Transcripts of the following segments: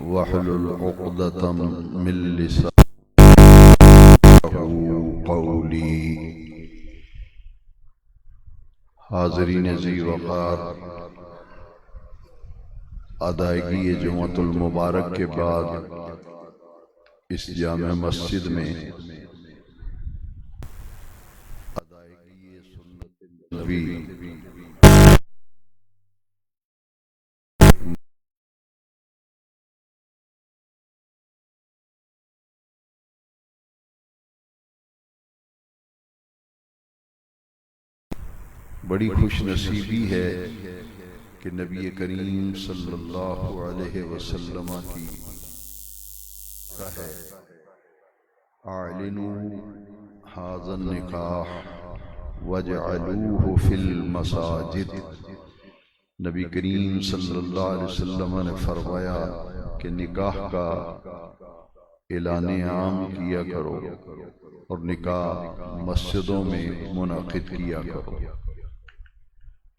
واحلل عقدة من لساني قولی۔ حاضرین ذی وقار، ادائیگی جمعۃ المبارک کے بعد اس جامع مسجد میں ادائیگی سنت نبی بڑی خوش نصیبی ہے کہ نبی کریم صلی اللہ علیہ وسلم کی ہے اعلنوا ھذا النکاح واجعلوہ فی المساجد۔ نبی کریم صلی اللہ علیہ وسلم نے فرمایا کہ نکاح کا اعلان عام کیا کرو اور نکاح مسجدوں میں منعقد کیا کرو،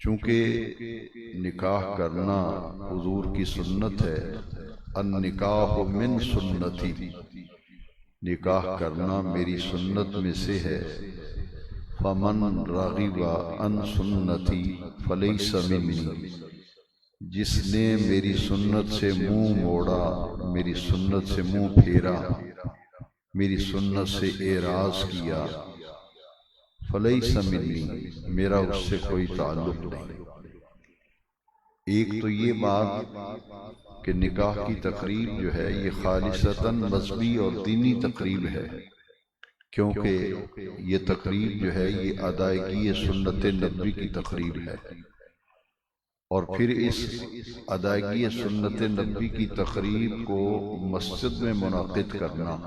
چونکہ نکاح کرنا حضور کی سنت ہے۔ النکاح من سنتی، نکاح کرنا میری سنت میں سے ہے۔ فمن رغب عن سنتی فلیس منی، جس نے میری سنت سے منہ موڑا، میری سنت سے منہ پھیرا، میری سنت سے اعراض کیا، فلیس منی، میرا اس سے کوئی تعلق نہیں۔ ایک تو یہ بات کہ نکاح کی تقریب جو ہے یہ خالصتاً مذہبی اور دینی تقریب ہے، کیونکہ یہ تقریب جو ہے یہ ادائیگی سنت نبوی کی تقریب ہے، اور پھر اس ادائیگی سنت نبوی کی تقریب کو مسجد میں منعقد کرنا،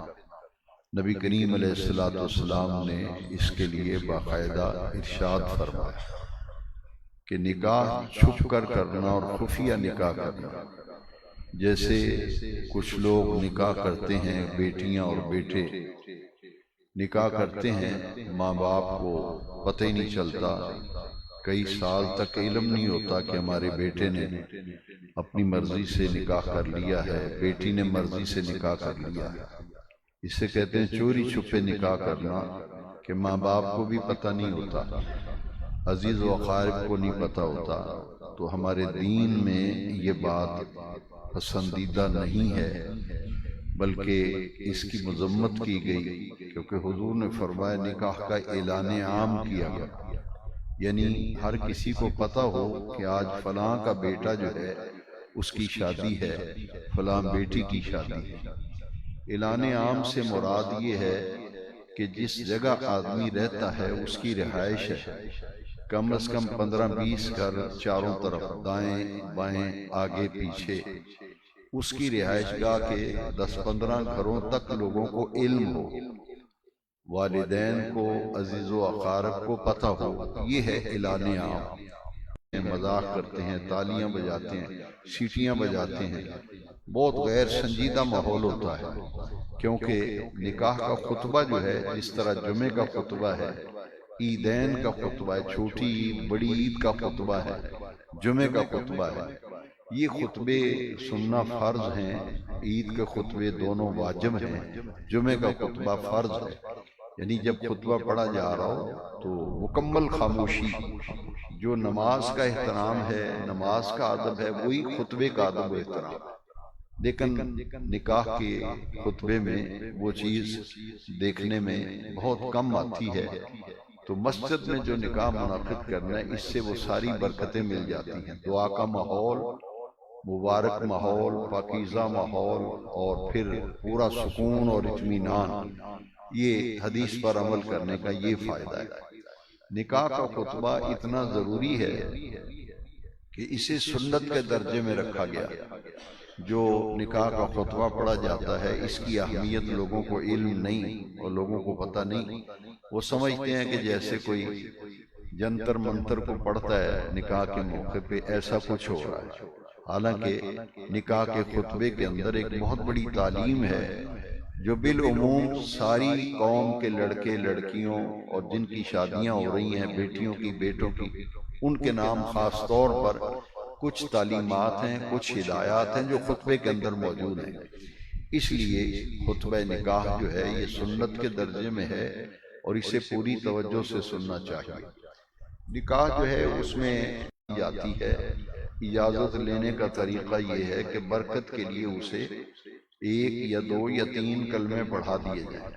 نبی کریم علیہ السلام نے اس کے لیے باقاعدہ ارشاد فرمایا کہ نکاح چھپ کر کرنا اور خفیہ نکاح کرنا۔ جیسے کچھ لوگ نکاح کرتے ہیں، بیٹیاں اور بیٹے نکاح کرتے ہیں، ماں باپ کو پتہ ہی نہیں چلتا، کئی سال تک علم نہیں ہوتا کہ ہمارے بیٹے نے اپنی مرضی سے نکاح کر لیا ہے، بیٹی نے مرضی سے نکاح کر لیا ہے۔ اسے کہتے ہیں چوری چھپے نکاح کرنا، کہ ماں باپ کو بھی پتہ نہیں ہوتا، عزیز و اقارب کو نہیں پتہ ہوتا۔ تو ہمارے دین میں یہ بات پسندیدہ نہیں ہے، بلکہ اس کی مذمت کی گئی، کیونکہ حضور نے فرمایا نکاح کا اعلان عام کیا گیا، یعنی ہر کسی کو پتہ ہو کہ آج فلاں کا بیٹا جو ہے اس کی شادی ہے، فلاں بیٹی کی شادی ہے۔ اعلان عام سے مراد یہ ہے کہ جس جگہ آدمی رہتا ہے اس کی رہائش ہے، کم از کم 15-20 گھر چاروں طرف، دائیں بائیں آگے پیچھے، اس کی رہائش گاہ کے 10-15 گھروں تک لوگوں کو علم ہو، والدین کو، عزیز و اقارب کو پتہ ہو، یہ ہے اعلان عام۔ مذاق کرتے ہیں، تالیاں بجاتے ہیں، سیٹیاں بجاتے ہیں، بہت غیر سنجیدہ ماحول ہوتا ہے، کیونکہ نکاح کا خطبہ جو ہے جس طرح جمعے کا خطبہ ہے، عیدین کا خطبہ ہے، چھوٹی عید بڑی عید کا خطبہ ہے، جمعے کا خطبہ ہے، یہ خطبے سننا فرض ہیں، عید کے خطبے دونوں واجب ہیں، جمعے کا خطبہ فرض ہے۔ یعنی جب خطبہ پڑھا جا رہا ہو تو مکمل خاموشی، جو نماز کا احترام ہے، نماز کا ادب ہے، وہی خطبے کا ادب و احترام ہے۔ لیکن نکاح کے خطبے میں وہ چیز دیکھنے میں بہت کم آتی ہے، تو مسجد میں جو نکاح منعقد کرنا ہے اس سے وہ ساری برکتیں مل جاتی ہیں، دعا کا ماحول، مبارک ماحول، پاکیزہ ماحول، اور پھر پورا سکون اور اطمینان۔ یہ حدیث پر عمل کرنے کا یہ فائدہ ہے۔ نکاح کا خطبہ اتنا ضروری ہے کہ اسے سنت کے درجے میں رکھا گیا۔ جو نکاح کا خطبہ پڑھا جاتا ہے اس کی اہمیت لوگوں کو علم نہیں اور لوگوں کو پتہ نہیں، وہ سمجھتے ہیں کہ جیسے کوئی جنتر منتر کو پڑھتا ہے نکاح کے موقع پہ، ایسا کچھ ہو رہا ہے۔ حالانکہ نکاح کے خطبے کے اندر ایک بہت بڑی تعلیم ہے جو بالعموم ساری قوم کے لڑکے لڑکیوں اور جن کی شادیاں ہو رہی ہیں، بیٹیوں کی بیٹوں کی، ان کے نام خاص طور پر کچھ تعلیمات ہیں، کچھ ہدایات ہیں جو خطبے کے اندر موجود ہیں۔ اس لیے خطبہ نکاح جو ہے یہ سنت کے درجے میں ہے اور اسے پوری توجہ سے سننا چاہیے۔ نکاح جو ہے اس میں جاتی ہے، اجازت لینے کا طریقہ یہ ہے کہ برکت کے لیے اسے 1 یا 2 یا 3 کلمے پڑھا دیے جائیں،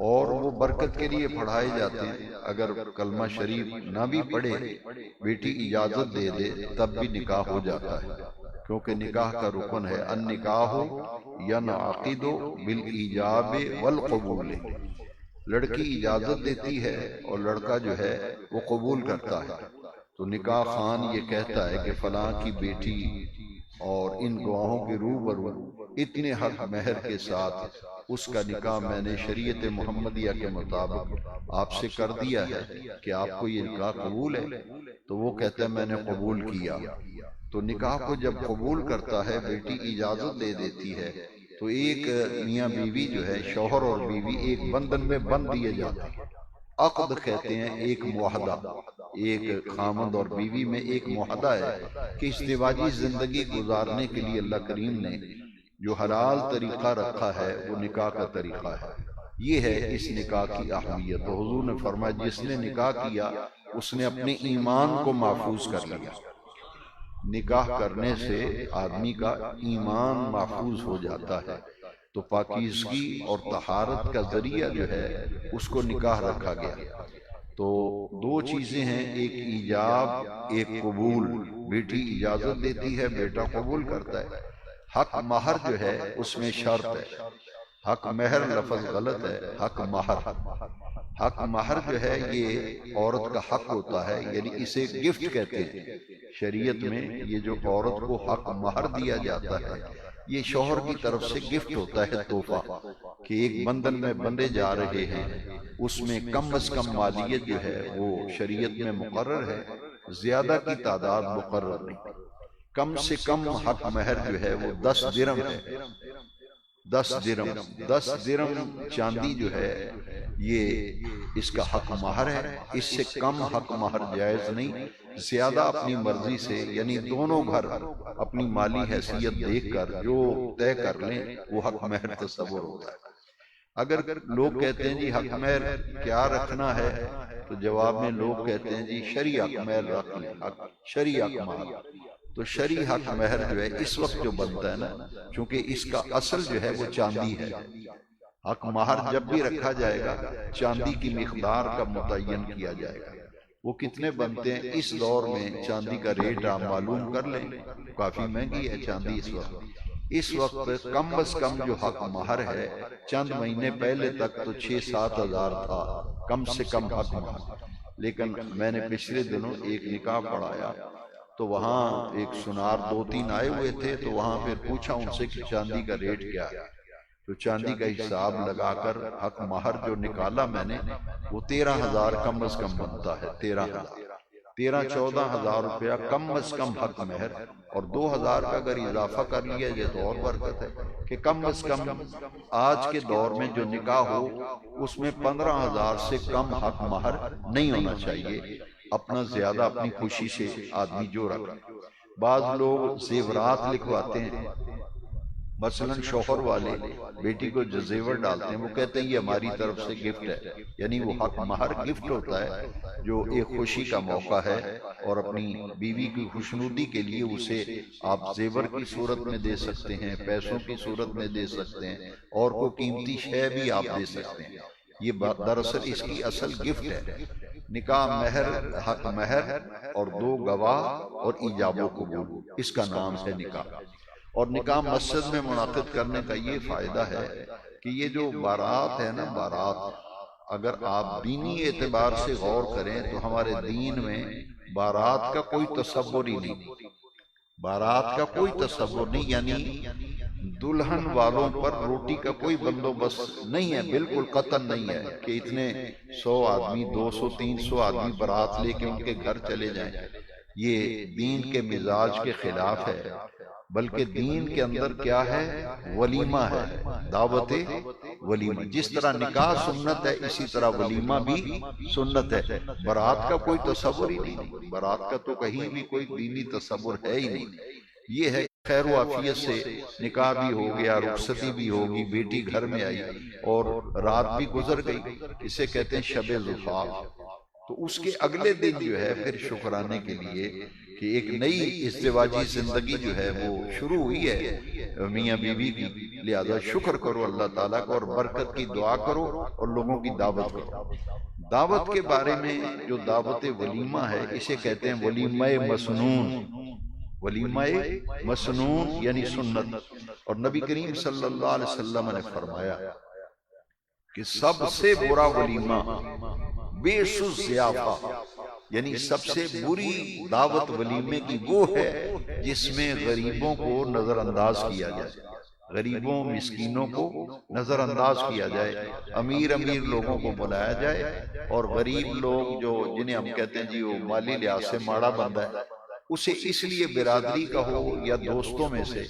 اور وہ برکت کے لیے پڑھائے جاتے ہیں۔ اگر کلمہ شریف نہ بھی پڑھے، بیٹی اجازت دے دے تب بھی نکاح ہو جاتا ہے، کیونکہ نکاح کا رکن ہے النکاح ینعقد بالایجاب والقبول۔ لڑکی اجازت دیتی ہے اور لڑکا جو ہے وہ قبول کرتا ہے، تو نکاح خان یہ کہتا ہے کہ فلاں کی بیٹی اور ان گواہوں کے روبرو اتنے حق مہر کے ساتھ اس کا نکاح میں نے شریعت محمدیہ کے مطابق آپ سے کر دیا ہے، کہ آپ کو یہ نکاح قبول ہے؟ تو وہ کہتا ہے میں نے قبول کیا۔ تو نکاح کو جب قبول کرتا ہے، بیٹی اجازت دے دیتی ہے، تو ایک میاں بیوی جو ہے، شوہر اور بیوی ایک بندھن میں بندھ دیے جاتے ہیں۔ عقد کہتے ہیں ایک معاہدہ، ایک خامند اور بیوی میں ایک معاہدہ ہے کہ ازدواجی زندگی گزارنے کے لیے اللہ کریم نے جو حلال طریقہ رکھا ہے وہ نکاح کا طریقہ ہے۔ یہ ہے اس نکاح کی اہمیت۔ تو حضور نے فرمایا جس نے نکاح کیا اس نے اپنے ایمان کو محفوظ کر لیا۔ نکاح کرنے سے آدمی کا ایمان محفوظ ہو جاتا ہے، تو پاکیزگی اور طہارت کا ذریعہ جو ہے اس کو نکاح رکھا گیا۔ تو 2 چیزیں ہیں، ایک ایجاب، ایک قبول۔ بیٹی اجازت دیتی ہے، بیٹا قبول کرتا ہے۔ حق مہر جو ہے اس میں شرط ہے، حق مہر لفظ غلط ہے، حق مہر۔ حق مہر جو ہے یہ عورت کا حق ہوتا ہے، یعنی اسے گفٹ کہتے ہیں شریعت میں۔ یہ جو عورت کو حق مہر دیا جاتا ہے یہ شوہر کی طرف سے گفٹ ہوتا ہے، تحفہ، کہ ایک بندھن میں بندھے جا رہے ہیں، اس میں کم از کم مالیت جو ہے وہ شریعت میں مقرر ہے، زیادہ کی تعداد مقرر نہیں۔ کم سے کم حق مہر جو ہے وہ 10 درہم ہے۔ 10 درہم، 10 درہم چاندی جو ہے یہ اس کا حق مہر ہے۔ اس سے کم حق مہر جائز نہیں، زیادہ اپنی مرضی سے، یعنی دونوں گھر اپنی مالی حیثیت دیکھ کر جو طے کر لیں وہ حق مہر تصور ہوتا ہے۔ اگر لوگ کہتے ہیں جی حق مہر کیا رکھنا ہے، تو جواب میں لوگ کہتے ہیں جی شرعی حق مہر رکھ لیں، شرعی حق مہر۔ تو شرعی حق مہر جو ہے اس وقت جو بنتا ہے نا، چونکہ اس کا اصل جو ہے وہ چاندی ہے، حق مہر جب بھی رکھا جائے گا چاندی کی مقدار کا متعین کیا جائے گا۔ وہ کتنے بنتے ہیں اس دور میں، چاندی کا ریٹ آپ معلوم کر لیں، کافی مہنگی ہے چاندی اس وقت۔ اس وقت کم از کم جو حق مہر ہے، چند مہینے پہلے تک تو 6-7 ہزار تھا کم سے کم حق مہر، لیکن میں نے پچھلے دنوں ایک نکاح پڑھایا تو وہاں ایک سنار 2-3 آئے ہوئے تھے، تو وہاں پھر پوچھا ان سے کہ چاندی کا ریٹ کیا ہے، تو چاندی کا حساب لگا کر حق مہر جو نکالا میں نے وہ 13,000 کم از کم بنتا ہے۔ 13,000 14,000 روپیہ کم از کم حق مہر، اور 2,000 کا اگر اضافہ کر لیا یہ تو اور برکت ہے کہ کم از کم آج کے دور میں جو نکاح ہو اس میں 15,000 سے کم حق مہر نہیں ہونا چاہیے۔ اپنا زیادہ اپنی خوشی سے آدمی جو رکھا۔ بعض لوگ زیورات لکھواتے ہیں، مثلا شوہر والے بیٹی کو جو زیور ڈالتے ہیں وہ کہتے ہیں یہ ہماری طرف سے گفٹ ہے، یعنی وہ حق مہر گفٹ ہوتا ہے جو ایک خوشی کا موقع ہے، اور اپنی بیوی کی خوشنودی کے لیے اسے آپ زیور کی صورت میں دے سکتے ہیں، پیسوں کی صورت میں دے سکتے ہیں، اور کوئی قیمتی شے بھی آپ دے سکتے ہیں۔ یہ دراصل اس کی اصل گفٹ ہے۔ نکاح مہر، حق مہر اور 2 گواہ اور ایجاب و قبول، اس کا نام ہے نکاح۔ اور نکاح مسجد میں منعقد کرنے کا یہ فائدہ ہے کہ یہ جو بارات ہے نا، بارات، اگر آپ دینی اعتبار سے غور کریں تو ہمارے دین میں بارات کا کوئی تصور ہی نہیں، بارات کا کوئی تصور نہیں، یعنی دلہن والوں پر روٹی کا کوئی بندوبست نہیں ہے، بالکل قطعاً نہیں ہے کہ اتنے 100 آدمی 200 300 آدمی بارات لے کے ان کے گھر چلے جائیں۔ یہ دین کے مزاج کے خلاف ہے، بلکہ دین کے اندر کیا ہے؟ ولیمہ ہے، دعوت ولیمہ۔ جس طرح نکاح سنت ہے اسی طرح ولیمہ بھی سنت ہے۔ برات کا کوئی تصور ہی نہیں، برات کا تو کہیں بھی کوئی دینی تصور ہے ہی نہیں۔ یہ ہے خیر و عافیت سے نکاح بھی ہو گیا، رخصتی بھی ہوگی، بیٹی گھر میں آئی اور رات بھی گزر گئی، اسے کہتے ہیں شب زفاف۔ تو اس کے اگلے دن جو ہے پھر شکرانے کے لیے کہ ایک نئی ازدواجی زندگی جو ہے وہ شروع ہوئی ہے میاں بیوی کی، لہذا شکر کرو اللہ تعالیٰ کو اور برکت کی دعا کرو اور لوگوں کی دعوت کرو۔ دعوت کے بارے میں جو دعوت ولیمہ ہے اسے کہتے ہیں ولیمہ مسنون، ولیمہ مسنون یعنی سنت۔ اور نبی کریم صلی اللہ علیہ وسلم نے فرمایا کہ سب سے برا ولیمہ بے سوز ضیافہ، یعنی سب سے بری دعوت ولیمے کی وہ ہے جس میں غریبوں کو نظر انداز کیا جائے، غریبوں مسکینوں کو نظر انداز کیا جائے، امیر لوگوں کو بلایا جائے اور غریب لوگ جو جنہیں ہم کہتے ہیں جی وہ مالی لحاظ سے ماڑا بندہ ہے، اسے اس لیے برادری کا ہو یا دوستوں میں سے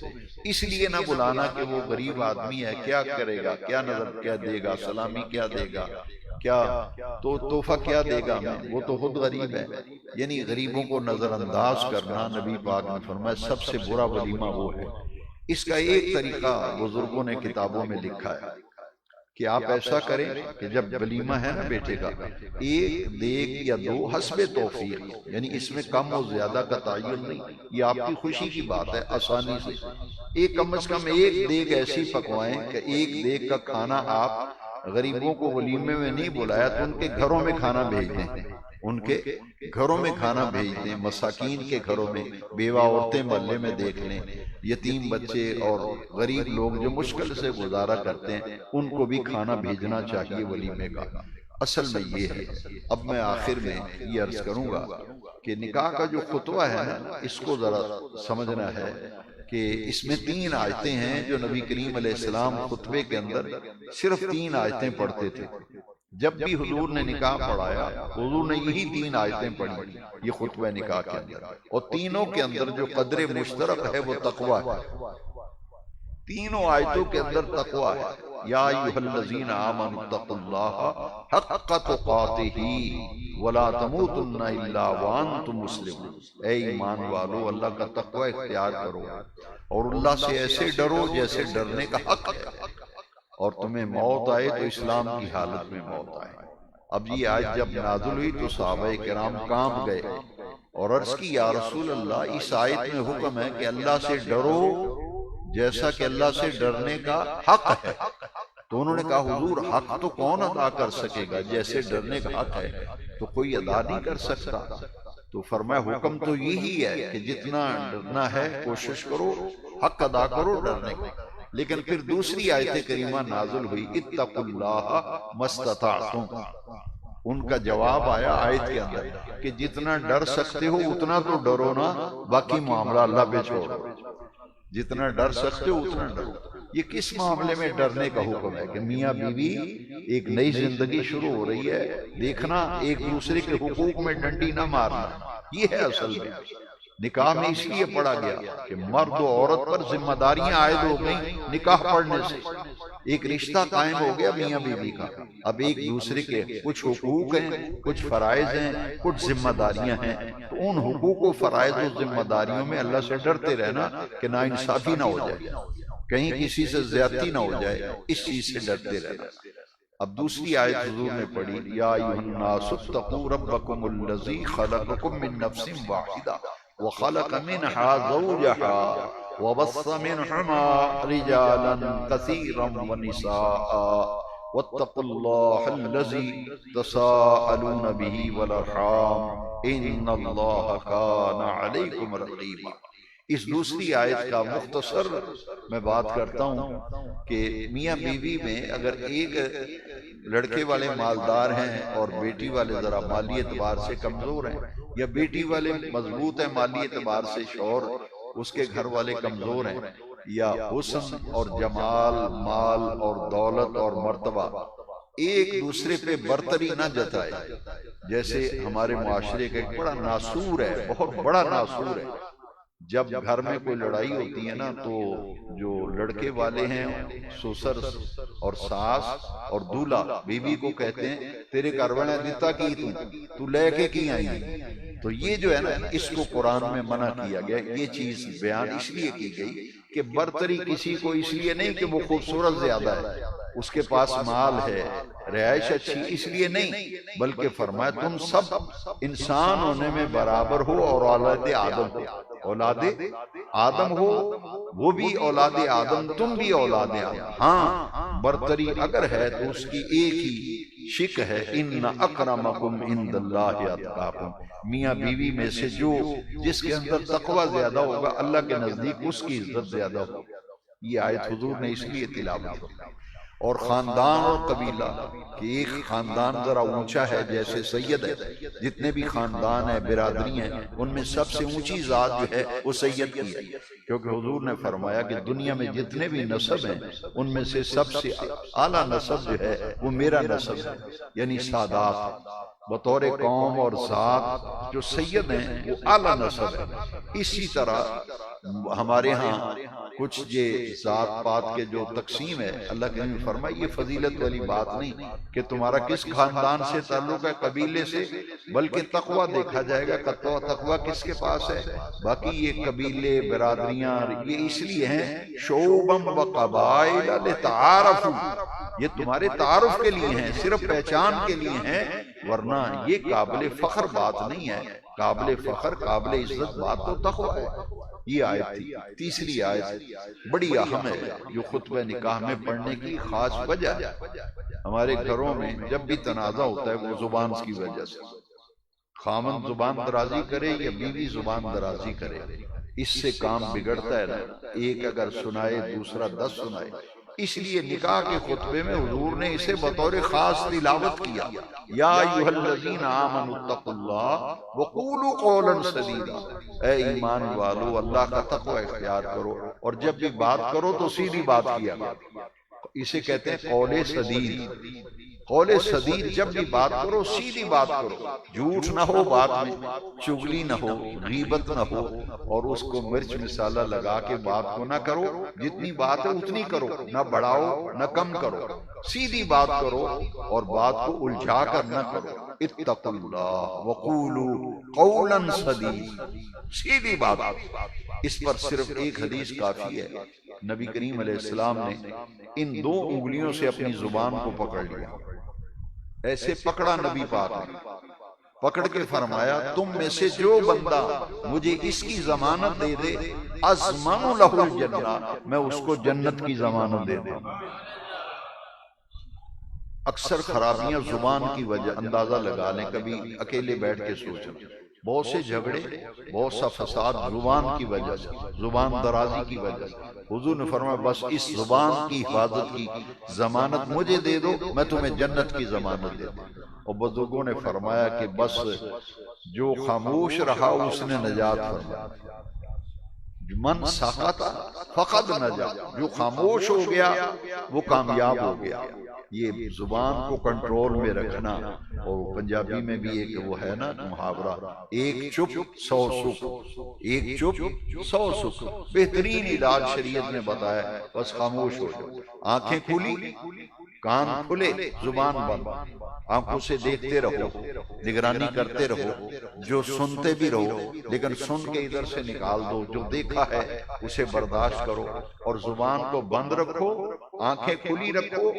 اس لیے نہ بلانا کہ وہ غریب آدمی ہے، کیا کرے گا، کیا نظر کیا دے گا، سلامی کیا دے گا، کیا تو تحفہ کیا دے گا ہمیں، وہ تو خود غریب ہے۔ یعنی غریبوں کو نظر انداز کرنا نبی پاک نے فرمایا سب سے برا ولیمہ وہ ہے۔ اس کا ایک طریقہ بزرگوں نے کتابوں میں لکھا ہے کہ آپ ایسا کریں کہ جب ولیمہ ہے نا بیٹے کا، ایک دیگ یا دو حسب توفیق، یعنی اس میں کم و زیادہ کا تعین نہیں، یہ آپ کی خوشی کی بات ہے، آسانی سے ایک کم از کم ایک دیگ ایسی پکوائیں کہ ایک دیگ کا کھانا آپ غریبوں کو ولیمے میں نہیں بلایا تو ان کے گھروں میں کھانا بھیج دیں، ان کے گھروں میں کھانا بھیج دیں، مساکین کے گھروں میں، بیوہ عورتیں محلے میں دیکھ لیں، یتیم بچے اور غریب لوگ جو مشکل سے گزارا کرتے ہیں ان کو بھی کھانا بھیجنا چاہیے ولیمے کا۔ اصل میں یہ ہے۔ اب میں آخر میں یہ عرض کروں گا کہ نکاح کا جو خطبہ ہے نا اس کو ذرا سمجھنا ہے کہ اس میں 3 آیتیں ہیں جو نبی کریم علیہ السلام خطبے کے اندر صرف 3 آیتیں پڑھتے تھے۔ جب بھی حضور نے نکاح پڑھایا حضور نے یہی 3 آیتیں پڑھی یہ خطبہ نکاح کے اندر، اور تینوں کے اندر جو قدر مشترک ہے وہ تقوی ہے۔ تینوں آیتوں کے اندر تقوی ہے۔ یا ایھا الذین آمنوا اتقوا اللہ حق تقاتہ ولا تموتن الا وانتم مسلمون، اے ایمان والو اللہ کا تقوی اختیار کرو اور اللہ سے ایسے ڈرو جیسے ڈرنے کا حق ہے، اور تمہیں موت آئے تو اسلام کی حالت میں موت آئے۔ اب یہ آیت جب نازل ہوئی تو صحابہ کرام کانپ گئے اور عرض کی یا رسول اللہ اس آیت میں حکم ہے کہ اللہ سے ڈرو جیسا کہ اللہ سے ڈرنے کا حق ہے۔ تو انہوں نے کہا حضور حق تو کون ادا کر سکے گا، جیسے ڈرنے کا حق ہے تو کوئی ادا نہیں کر سکتا۔ تو فرمایا حکم تو یہی ہے کہ جتنا ڈرنا ہے کوشش کرو حق ادا کرو ڈرنے کا۔ لیکن پھر دوسری آیت کریمہ نازل ہوئی اتقوا اللہ ما استطعتم، ان کا جواب آیا آیت کے اندر کہ جتنا ڈر سکتے ہو اتنا تو ڈرو نا، باقی معاملہ اللہ پہ چھوڑو، جتنا ڈر سکتے ہو اتنا ڈرو۔ یہ کس معاملے میں ڈرنے کا حکم ہے کہ میاں بیوی ایک نئی زندگی شروع ہو رہی ہے، دیکھنا ایک دوسرے کے حقوق میں ڈنڈی نہ مارنا، یہ ہے اصل میں۔ نکاح میں اس لیے پڑھا گیا کہ مرد و عورت پر ذمہ داریاں عائد ہو گئیں نکاح پڑھنے سے، ایک رشتہ قائم ہو گیا میاں بیوی کا۔ اب ایک دوسرے کے کچھ حقوق ہیں، کچھ فرائض ہیں، کچھ ذمہ داریاں ہیں، تو ان حقوق و فرائض و ذمہ داریوں میں اللہ سے ڈرتے رہنا کہ ناانصافی نہ ہو جائے، کہیں کسی سے زیادتی نہ ہو جائے، اس چیز سے ڈرتے رہنا۔ اب دوسری آیت حضور نے پڑھی یا ایھا الناس اتقوا ربکم الذی خلقکم من نفس واحدہ وخلق منها زوجها وبث منهما رجالا كثيرا ونساء واتقوا الله الذي تساءلون به والارحام ان الله كان عليكم رقيبا۔ اس دوسری آیت کا مختصر میں بات کرتا ہوں کہ میاں بیوی میں اگر ایک لڑکے والے مالدار ہیں اور بیٹی والے ذرا مالی اعتبار سے کمزور ہیں، یا بیٹی والے مضبوط ہیں مالی اعتبار سے، شوہر اس کے گھر والے کمزور ہیں، یا حسن اور جمال، مال اور دولت اور مرتبہ ایک دوسرے پہ برتری نہ جتائے، جیسے ہمارے معاشرے کا ایک بڑا ناسور ہے، بہت بڑا ناسور ہے، جب گھر میں کوئی لڑائی ہوتی ہے نا تو جو لڑکے والے ہیں سسر اور ساس اور دولہا بیوی کو کہتے ہیں تیرے گھر والے دیتا کی تو لے کے کی آئی ہے۔ تو یہ جو ہے نا اس کو قرآن میں منع کیا گیا، یہ چیز بیان اس لیے کی گئی کہ برتری کسی کو اس لیے نہیں کہ وہ خوبصورت زیادہ ہے، اس کے پاس مال ہے، رہائش اچھی، اس لیے نہیں، بلکہ فرمایا تم سب انسان ہونے میں برابر ہو اور اولاد آدم ہو، اولاد آدم ہو، وہ بھی اولاد آدم، تم بھی اولاد آدم۔ ہاں برتری اگر ہے تو اس کی ایک ہی شک ہے، ان اکرمکم عند اللہ اتقاکم، میاں بیوی میں سے جس کے اندر تقوی زیادہ ہوگا اللہ کے نزدیک اس کی عزت زیادہ ہوگی۔ یہ آیت حضور نے اس لیے تلاوت کی۔ اور خاندان اور قبیلہ کہ ایک خاندان ذرا اونچا ہے، جیسے سید ہے، جتنے بھی خاندان ہیں برادری ہیں ان میں سب سے اونچی ذات جو ہے وہ سید کی ہے، کیونکہ حضور نے فرمایا کہ دنیا میں جتنے بھی نسب ہیں ان میں سے سب سے اعلیٰ نسب جو ہے وہ میرا نسب ہے، یعنی سادات بطور قوم اور ذات جو سید ہیں وہ اعلیٰ نسب ہے۔ اسی طرح ہمارے ہاں کچھ یہ ذات پات کے جو تقسیم ہے، اللہ کے نبی فرمایا یہ فضیلت والی بات نہیں کہ تمہارا کس خاندان سے تعلق ہے، قبیلے سے، بلکہ تقوی دیکھا جائے گا، تقوی کس کے پاس ہے۔ باقی یہ قبیلے برادریاں یہ اس لیے ہیں شعوباً و قبائل لتعارفوا، یہ تمہارے تعارف کے لیے ہیں، صرف پہچان کے لیے ہیں، ورنہ یہ قابل فخر بات نہیں ہے۔ قابل فخر قابل عزت بات تو تقوی ہے۔ یہ آیت تھی۔ تیسری آیت بڑی اہم ہے جو خطبہ نکاح میں پڑھنے کی خاص وجہ ہے۔ ہمارے گھروں میں جب بھی تنازع ہوتا ہے وہ زبان کی وجہ سے، خامن زبان درازی کرے یا بیوی زبان درازی کرے، اس سے کام بگڑتا ہے نا، ایک اگر سنائے دوسرا 10 سنائے۔ اس لیے نکاح کے خطبے میں حضور نے اسے بطور خاص تلاوت کیا، یا ایھا الذین آمنوا اتقوا اللہ وقولوا قولا سدیدا، اے ایمان والو اللہ کا تقوی اختیار کرو اور جب بھی بات کرو تو سیدھی بات کیا کرو۔ اسے کہتے ہیں قول سدید۔ قول سدید جب بھی بات کرو سیدھی بات کرو، جھوٹ نہ ہو بات میں، چغلی نہ ہو، غیبت نہ ہو، اور اس کو مرچ مسالہ لگا کے بات کو نہ کرو، جتنی بات ہے اتنی کرو، نہ بڑھاؤ نہ کم کرو، سیدھی بات کرو اور بات کو الجھا کر نہ کرو۔ اتقوا اللہ وقولوا قولا سدیدا، سیدھی بات۔ اس پر صرف ایک حدیث کافی ہے، نبی کریم علیہ السلام نے ان 2 انگلیوں سے اپنی زبان کو پکڑ لیا، ایسے پکڑا نبی پاک نے، پکڑ کے فرمایا تم میں سے جو بندہ مجھے اس کی ضمانت دے دے اضمن لہ الجنہ، میں اس کو جنت کی ضمانت دے دوں۔ اکثر خرابیاں زبان کی وجہ، اندازہ لگا لیں، کبھی اکیلے بیٹھ کے سوچیں، بہت سے جھگڑے، بہت سا فساد زبان کی وجہ سے، زبان درازی کی وجہ سے۔ حضور نے فرمایا بس اس زبان کی حفاظت کی ضمانت مجھے دے دو، میں تمہیں جنت کی ضمانت دے دوں۔ اور بزرگوں نے فرمایا کہ بس جو خاموش رہا اس نے نجات فرمایا، من سکت فقد نجا، جو خاموش ہو گیا وہ کامیاب ہو گیا۔ یہ زبان کو کنٹرول میں رکھنا، اور پنجابی میں بھی ایک وہ ہے نا محاورہ، ایک چپ 100 سکھ، ایک چپ 100 سکھ، بہترین علاج شریعت نے بتایا بس خاموش ہو جاؤ، آنکھیں کھلی کان کھلے زبان بند، آنکھوں سے دیکھتے رہو، نگرانی کرتے رہو، جو سنتے بھی رہو لیکن سن کے ادھر سے نکال دو، جو دیکھا ہے اسے برداشت کرو، اور زبان کو بند رکھو، آنکھیں کھلی رکھو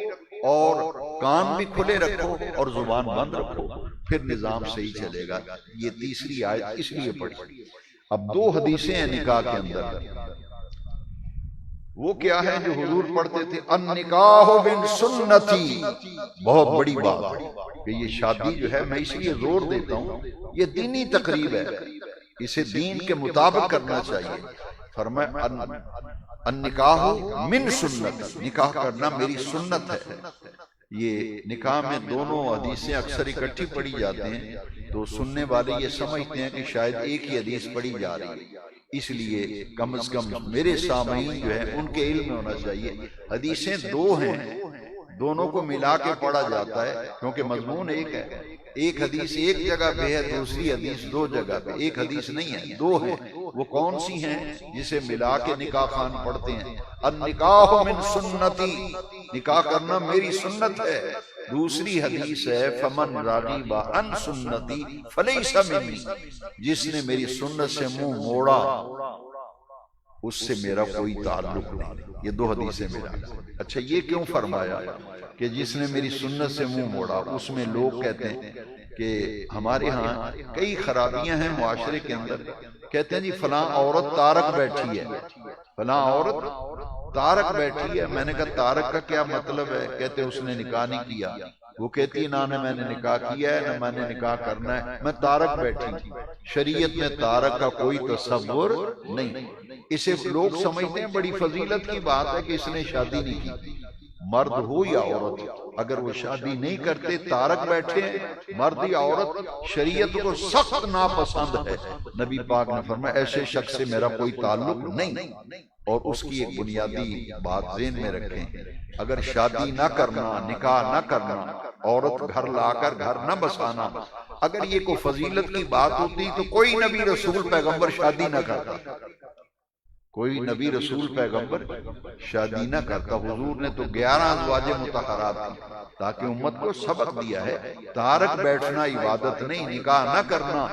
اور کان بھی کھلے رکھو اور زبان بند رکھو، پھر نظام صحیح چلے گا۔ یہ تیسری آیت اس لیے پڑھی۔ اب 2 حدیثیں ہیں نکاح کے اندر، وہ کیا ہے جو حضور پڑھتے تھے، النکاح من سنتی، بہت بڑی بات ہے کہ یہ شادی جو ہے، میں اس لیے زور دیتا ہوں، یہ دینی تقریب ہے، اسے دین کے مطابق کرنا چاہیے۔ فرمایا النکاح من سنت، نکاح کرنا میری سنت ہے۔ یہ نکاح میں دونوں حدیثیں اکثر اکٹھی پڑھی جاتے ہیں تو سننے والے یہ سمجھتے ہیں کہ شاید ایک ہی حدیث پڑھی جا رہی ہے، اس لیے کم از کم میرے سامعین جو ہے ان کے علم میں ہونا چاہیے حدیثیں 2 ہیں، دونوں کو ملا کے پڑھا جاتا ہے کیونکہ مضمون ایک ہے. ایک حدیث ایک جگہ پہ ہے، دوسری حدیث دو جگہ پہ. ایک حدیث نہیں ہے، دو ہیں. وہ کون سی ہیں؟ جسے ملا کے نکاح خوان پڑھتے ہیں. النکاح من سنتی، نکاح کرنا میری سنت ہے. دوسری حدیث ہے فمن راغب عن سنتی فلیس منی، جس نے میری سنت سے منہ موڑا اس سے میرا کوئی تعلق نہیں. یہ دو حدیثیں ملا. اچھا یہ کیوں فرمایا کہ جس نے میری سنت سے منہ موڑا؟ اس میں لوگ کہتے ہیں کہ ہمارے ہاں کئی خرابیاں ہیں معاشرے کے اندر. کہتے ہیں جی فلاں عورت تارک بیٹھی ہے، فلاں عورت تارک بیٹھی ہے. میں نے کہا تارک کا کیا مطلب ہے؟ کہتے اس نے نکاح نہیں کیا. وہ کہتی ہے نہ میں نے نکاح کیا ہے نہ میں نے نکاح کرنا ہے، میں تارک بیٹھی تھی. شریعت میں تارک کا کوئی تصور نہیں. اسے لوگ سمجھتے ہیں بڑی فضیلت کی بات ہے کہ اس نے شادی نہیں کی. مرد ہو یا عورت، اگر وہ شادی نہیں کرتے تارک بیٹھے ہیں، مرد یا عورت، شریعت کو سخت ناپسند ہے. نبی پاک نے فرمایا ایسے شخص سے میرا کوئی تعلق نہیں. اور اس کی ایک بنیادی بات ذہن میں رکھیں، اگر شادی نہ کرنا، نکاح نہ کرنا، عورت گھر لا کر گھر نہ بسانا، اگر یہ کوئی فضیلت کی بات ہوتی تو کوئی نبی رسول پیغمبر شادی نہ کرتا. کوئی نبی رسول پیغمبر شادی نہ کرتا. حضور نے تو 11 ازواج مطہرات کی تاکہ امت کو سبق دیا ہے تارک بیٹھنا عبادت نہیں، نکاح نہ کرنا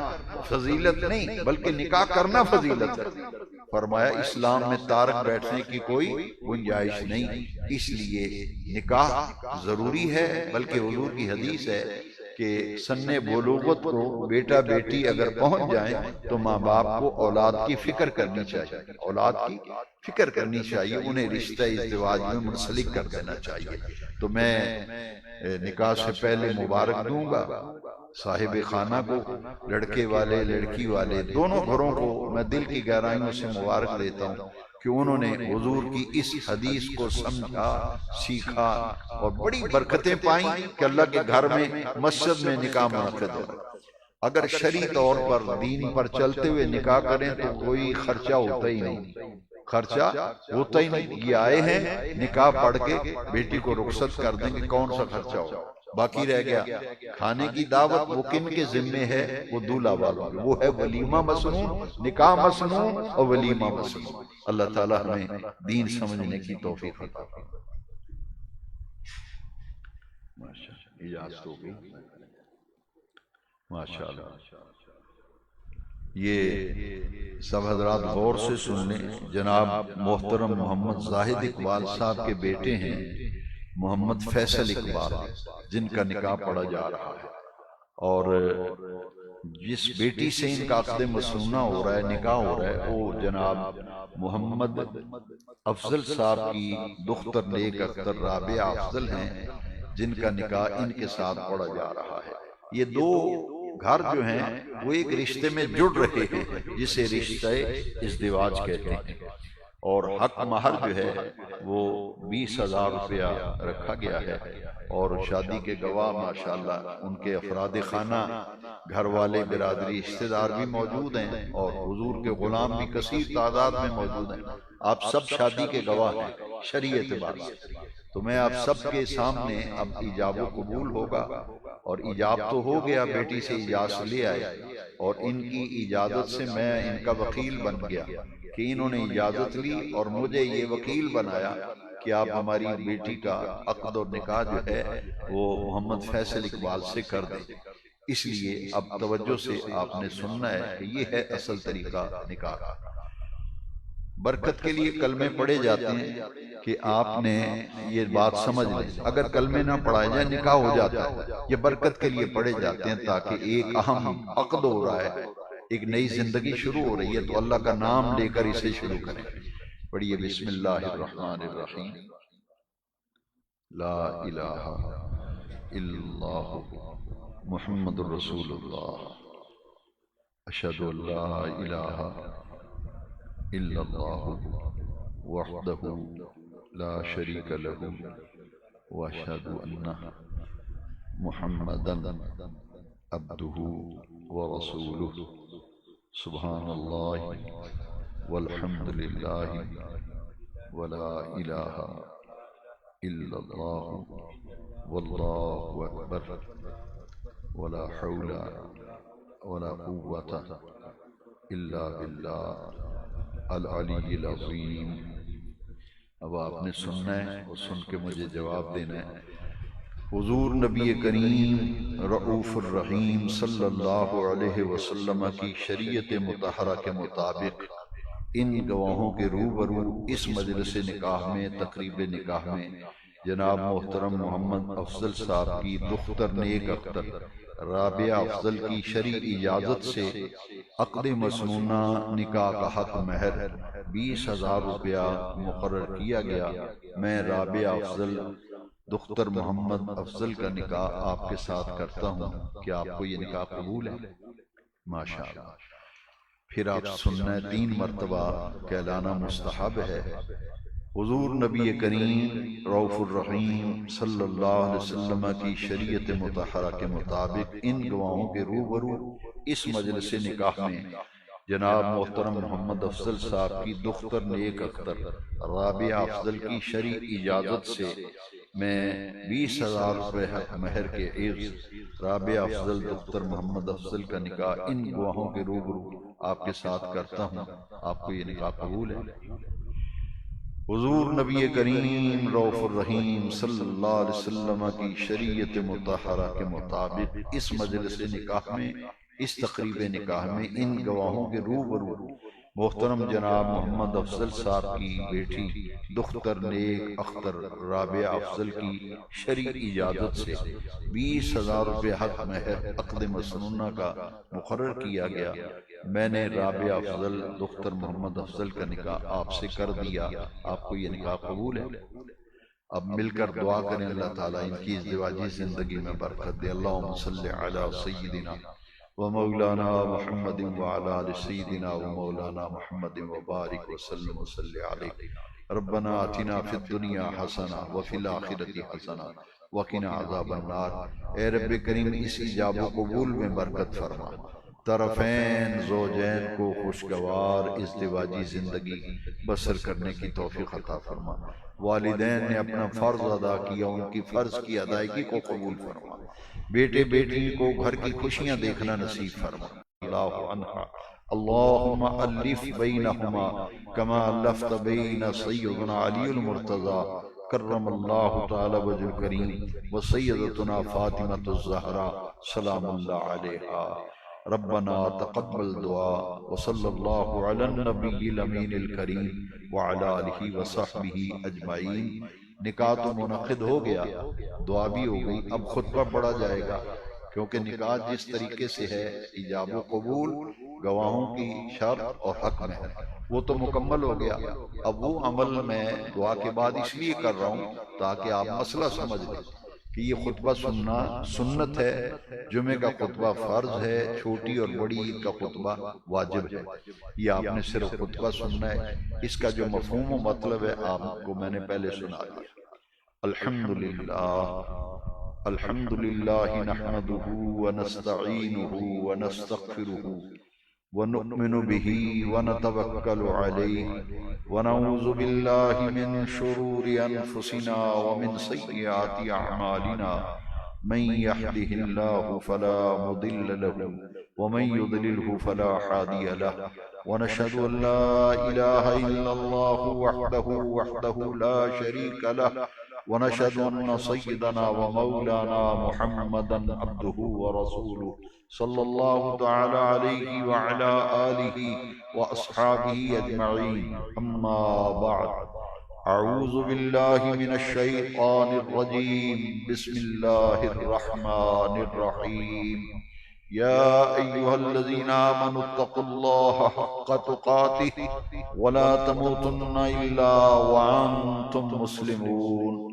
فضیلت نہیں بلکہ نکاح کرنا فضیلت ہے. فرمایا اسلام میں تارک بیٹھنے کی کوئی گنجائش نہیں، اس لیے نکاح ضروری ہے. بلکہ حضور کی حدیث ہے کہ سن بلوغت کو بیٹا بیٹی اگر پہنچ جائیں تو ماں باپ کو اولاد کی فکر کرنی چاہیے، اولاد کی فکر کرنی چاہیے، انہیں رشتہ ازدواج میں منسلک کر دینا چاہیے. تو میں نکاح سے پہلے مبارک دوں گا صاحب خانہ کو، لڑکے والے لڑکی والے دونوں گھروں کو میں دل کی گہرائیوں سے مبارک دیتا ہوں کہ انہوں نے حضور کی اس حدیث کو سمجھا، سیکھا اور بڑی برکتیں پائیں کہ اللہ کے گھر میں مسجد میں نکاح منعقد ہو. اگر شرعی طور پر دین پر چلتے ہوئے نکاح کریں تو کوئی خرچہ ہوتا ہی نہیں، خرچہ ہوتا ہی نہیں. یہ آئے ہیں نکاح پڑھ کے بیٹی کو رخصت کر دیں گے، کون سا خرچہ ہو؟ باقی رہ گیا کھانے کی دعوت. وہ کن کے ذمے ہے؟ وہ دولہا والوں. وہ ہے ولیمہ مسنون، نکاح مسنون اور ولیمہ مسنون. اللہ تعالیٰ ہمیں دین سمجھنے کی توفیق عطا فرمائے. ماشاءاللہ اجازت ہو گئی. ماشاءاللہ یہ سب حضرات غور سے سن لیں. جناب محترم محمد زاہد اقبال صاحب کے بیٹے ہیں محمد فیصل اقبال، جن کا نکاح پڑھا جا رہا ہے. اور جس بیٹی سے ان کا عقد مسنونہ ہو رہا ہے، نکاح ہو رہا ہے، وہ جناب محمد افضل صاحب کی دختر نیک اختر رابعہ افضل ہیں، جن کا نکاح ان کے ساتھ پڑھا جا رہا ہے. یہ دو گھر جو ہیں وہ ایک رشتے میں جڑ رہے ہیں جسے رشتہ ازدواج کہتے ہیں. اور حق مہر جو ہے وہ 20,000 روپیہ رکھا گیا ہے. اور شادی کے گواہ ماشاءاللہ ان کے افراد خانہ، گھر والے، برادری، رشتہ دار بھی موجود ہیں اور حضور کے غلام بھی کثیر تعداد میں موجود ہیں. آپ سب شادی کے گواہ ہیں شرعی اعتبار سے. تو میں آپ سب کے سامنے اب ایجاب و قبول ہوگا، اور ایجاب تو ہو گیا، بیٹی سے اجازت لے آئے اور ان کی اجازت سے میں ان کا وکیل بن گیا کہ انہوں نے اجازت لی اور مجھے یہ وکیل بنایا کہ آپ ہماری بیٹی کا عقد اور نکاح جو ہے وہ محمد فیصل اقبال سے کر دیں. اس لیے اب توجہ سے آپ نے سننا ہے کہ یہ ہے اصل طریقہ نکاح. برکت کے لیے کلمے پڑھے جاتے ہیں کہ آپ نے یہ بات سمجھ لیں. اگر کلمے نہ پڑھائے جائیں نکاح ہو جاتا ہے. یہ برکت کے لیے پڑھے جاتے ہیں تاکہ ایک اہم عقد ہو رہا ہے، ایک نئی زندگی شروع ہو رہی ہے، تو اللہ کا نام لے کر اسے شروع کریں. پڑھیے بسم اللہ الرحمن الرحیم. لا الہ الا اللہ محمد الرسول اللہ. اشہد ان لا الہ الا اللہ وحدہ لا شریک لہ واشہد ان محمدا عبدہ ورسولہ. سبحان اللہ والحمد للہ ولا الہ إلا الله والله أكبر ولا حول ولا قوة إلا بالله العلی العظیم۔ اب آپ نے سننا ہے اور سن کے مجھے جواب دینا ہے۔ حضور نبی کریم رؤوف الرحیم صلی اللہ علیہ وسلم کی شریعت مطہرہ کے مطابق ان گواہوں کے روبرو اس مجلس نکاح میں، تقریب نکاح میں، جناب محترم محمد افضل صاحب کی دختر نیک اختر رابعہ افضل کی شرعی اجازت سے عقد مسنونہ نکاح کا حق مہر 20,000 روپیہ مقرر کیا گیا۔ میں رابعہ افضل دختر محمد افضل کا نکاح آپ کے ساتھ کرتا ہوں۔ کیا آپ کو یہ نکاح قبول ہے؟ ماشاءاللہ۔ پھر آپ سننا ہے 3 مرتبہ کہلانا مستحب ہے۔ حضور نبی کریم رؤوف الرحیم صلی اللہ علیہ وسلم کی شریعت مطہرہ کے مطابق ان گواہوں کے روبرو اس مجلس نکاح میں جناب محترم محمد افضل صاحب کی دختر نیک اختر رابعہ افضل کی شرعی اجازت سے میں 20,000 روپے حق مہر کے عوض رابعہ افضل دختر محمد افضل کا نکاح ان گواہوں کے روبرو آپ کے ساتھ کرتا ہوں۔ آپ کو یہ نکاح قبول ہے؟ حضور نبی کریم رؤوف الرحیم صلی اللہ علیہ وسلم کی شریعت مطہرہ کے مطابق اس مجلس نکاح میں، اس تقریب نکاح میں ان گواہوں کے روبرو محترم جناب محمد افضل صاحب کی بیٹی دختر نیک اختر رابعہ افضل کی شرعی اجازت سے 20,000 روپے حق مہر عقد مسنونہ کا مقرر کیا گیا۔ میں نے رابعہ افضل دختر محمد افضل کا نکاح آپ سے کر دیا۔ آپ کو یہ نکاح قبول ہے؟ اب مل کر دعا کریں اللہ تعالیٰ ان کی ازدواجی زندگی میں برکت دے۔ اللہم صلی علی سیدنا ومولانا محمد وعلى آل سيدنا ومولانا محمد وبارك وسلم وصلی علیہ۔ ربنا آتنا فی الدنیا حسنہ وفی الآخرۃ حسنہ وقنا عذاب النار۔ اے رب کریم اس ایجاب و قبول میں برکت فرما، طرفین زوجین کو خوشگوار ازدواجی زندگی بسر کرنے کی توفیق عطا فرما۔ والدین نے اپنا فرض ادا کیا، ان کی فرض کی ادائیگی کو قبول فرما۔ بیٹے بیٹی کو گھر کی خوشیاں دیکھنا نصیب فرما۔ اللہ عنہ اللہم الف بینہما کما الفت بین سیدنا علی المرتضی کرم اللہ تعالی وجہ کریم و سیدتنا فاطمۃ الزہرا سلام اللہ علیہا۔ ربنا تقبل دعا وصلی اللہ علی النبی الامین الکریم وعلی آلہ وصحبہ اجمعین۔ نکاح تو منعقد ہو گیا، دعا بھی ہو گئی، اب خطبہ پڑھا جائے گا، کیونکہ نکاح جس طریقے سے ہے ایجاب و قبول، گواہوں کی شرط اور حق مہر وہ تو مکمل ہو گیا۔ اب وہ عمل میں دعا کے بعد اس لیے کر رہا ہوں تاکہ آپ مسئلہ سمجھ لیں کہ یہ خطبہ سننا سنت ہے، جمعہ کا خطبہ فرض ہے، چھوٹی اور بڑی عید کا خطبہ واجب ہے۔ یہ آپ نے صرف خطبہ سننا ہے، اس کا جو مفہوم و مطلب ہے آپ کو میں نے پہلے سنا دیا۔ الحمدللہ نحمده ونستعینه ونستغفره ونؤمن به ونتوکل علیہ ونعوذ باللہ من شرور انفسنا ومن سیئات اعمالنا من يهده الله فلا مضل له ومن يضلله فلا هادي له ونشهد ان لا اله الا الله وحده لا شريك له ونشهد ان سيدنا ومولانا محمدا عبده ورسوله صلى الله تعالى عليه وعلى آله وأصحابه أجمعين، أما بعد۔ أعوذ بالله من الشيطان الرجيم، بسم الله الرحمن الرحيم۔ يا أيها الذين آمنوا اتقوا الله حق تقاته ولا تموتن إلا وأنتم مسلمون۔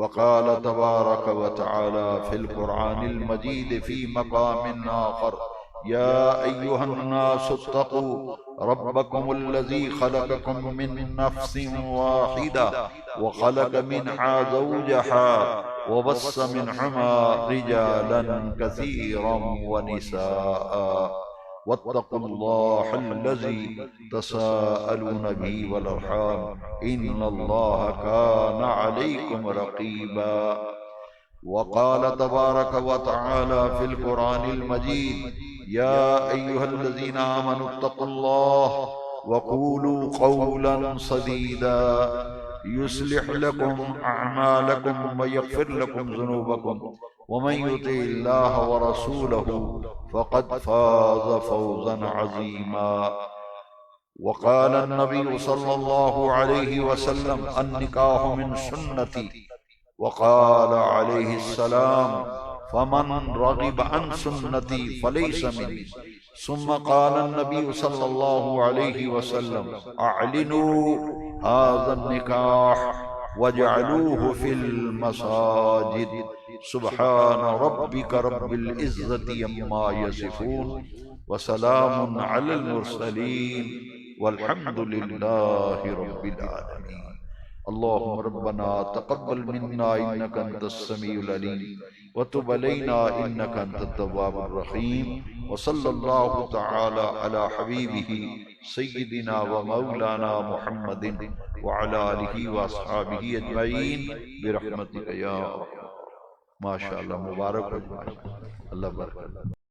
وقال تبارك وتعالى في القرآن المجيد في مقام آخر: يا أيها الناس اتقوا ربكم الذي خلقكم من نفس واحدة وخلق منها زوجها وبث منهما رجالا كثيرا ونساء واتقوا الله الذي تساءلون به والأرحام إن الله كان عليكم رقيبا. وقال تبارك وتعالى في القرآن المجيد: يا أيها الذين آمنوا اتقوا الله وقولوا قولا سديدا يصلح لكم أعمالكم ويغفر لكم ذنوبكم ومن يطع الله ورسوله فقد فاز فوزا عظيما. وقال النبي صلى الله عليه وسلم: النكاح من سنتي. وقال عليه السلام: فمن رغب عن سنتي فليس مني. ثم قال النبي صلى الله عليه وسلم: اعلنوا هذا النكاح واجعلوه في المساجد. سبحان ربك رب العزة عما يصفون وسلام على المرسلين والحمد لله رب العالمين. اللهم ربنا تقبل منا إنك أنت السميع العليم وتب علينا إنك أنت التواب الرحيم. وصلى الله تعالى على حبيبه سيدنا ومولانا محمد وعلى آله وأصحابه أجمعين برحمتك يا أرحم. ما شاء اللہ، مبارک ہو، اللہ برکت.